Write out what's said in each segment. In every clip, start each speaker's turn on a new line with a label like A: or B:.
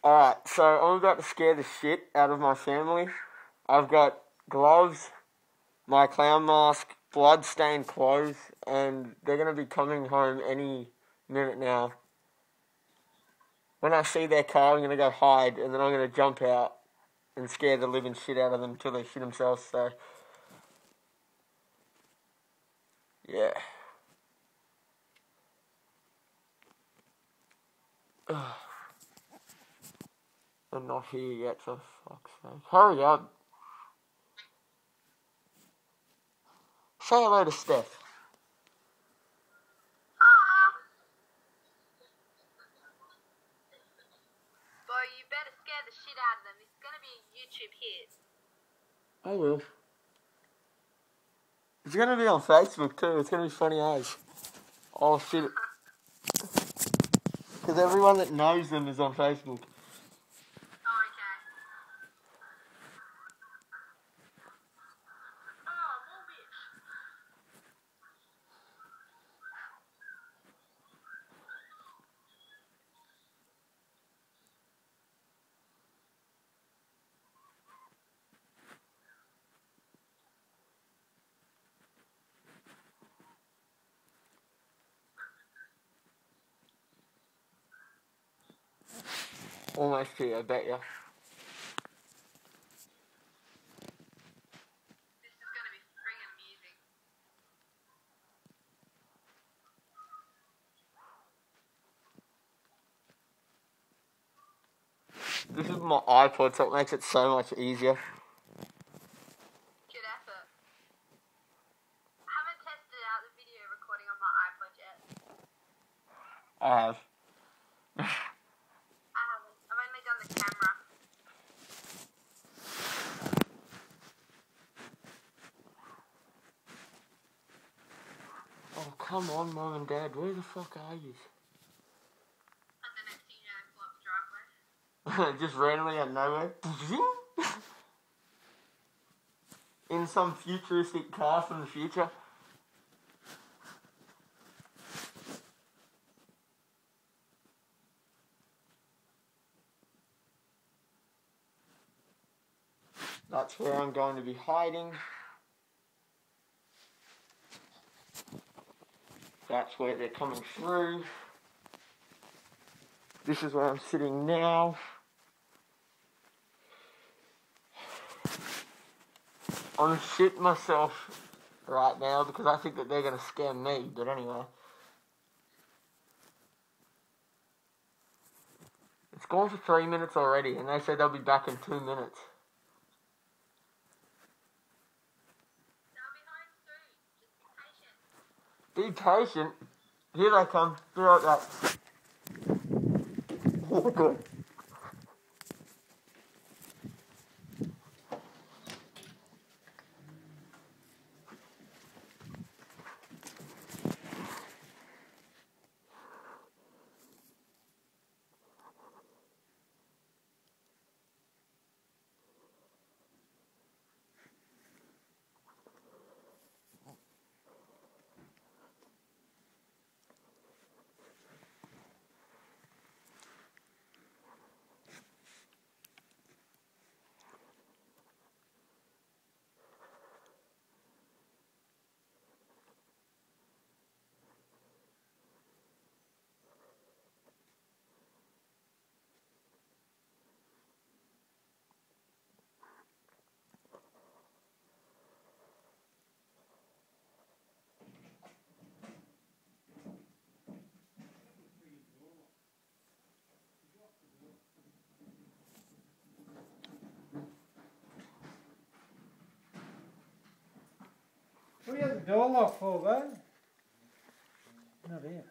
A: Alright, so I'm about to scare the shit out of my family. I've got gloves, my clown mask, blood-stained clothes, and they're going to be coming home any minute now. When I see their car, I'm going to go hide, and then I'm going to jump out and scare the living shit out of them until they shit themselves, so... yeah. They're not here yet, for fuck's sake. Hurry up. Say hello to Steph.
B: Boy, you better scare the shit out of them. It's gonna be a YouTube hit.
A: I will. It's gonna be on Facebook too. It's gonna be funny as. Oh shit. Because everyone that knows them is on Facebook.
B: Oh, okay. Oh, more bitch.
A: Almost here, I bet ya.
B: This is gonna be friggin' amusing.
A: This is my iPod, so it makes it so much easier.
B: Good effort. I haven't tested out the video recording on my iPod yet.
A: I have.
B: I haven't. I've only done the camera.
A: Oh, come on, Mum and Dad. Where the fuck are you?
B: At the next TJ Flops driveway.
A: Just randomly out of nowhere. In some futuristic car from the future. That's where I'm going to be hiding. That's where they're coming through. This is where I'm sitting now. I'm shitting myself right now because I think that they're going to scare me, but anyway. It's gone for 3 minutes already, and they said they'll be back in 2 minutes.
B: They'll be home soon. Just be patient.
A: Be patient. Here they come. Be like that. Oh, good.
C: What do you have the door locked for, bud? Not here.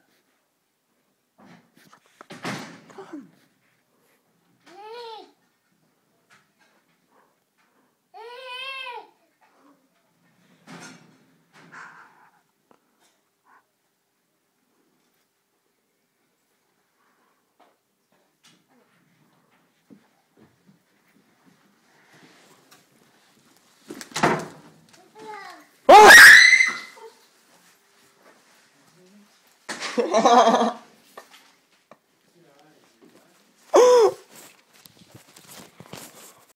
A: Oh!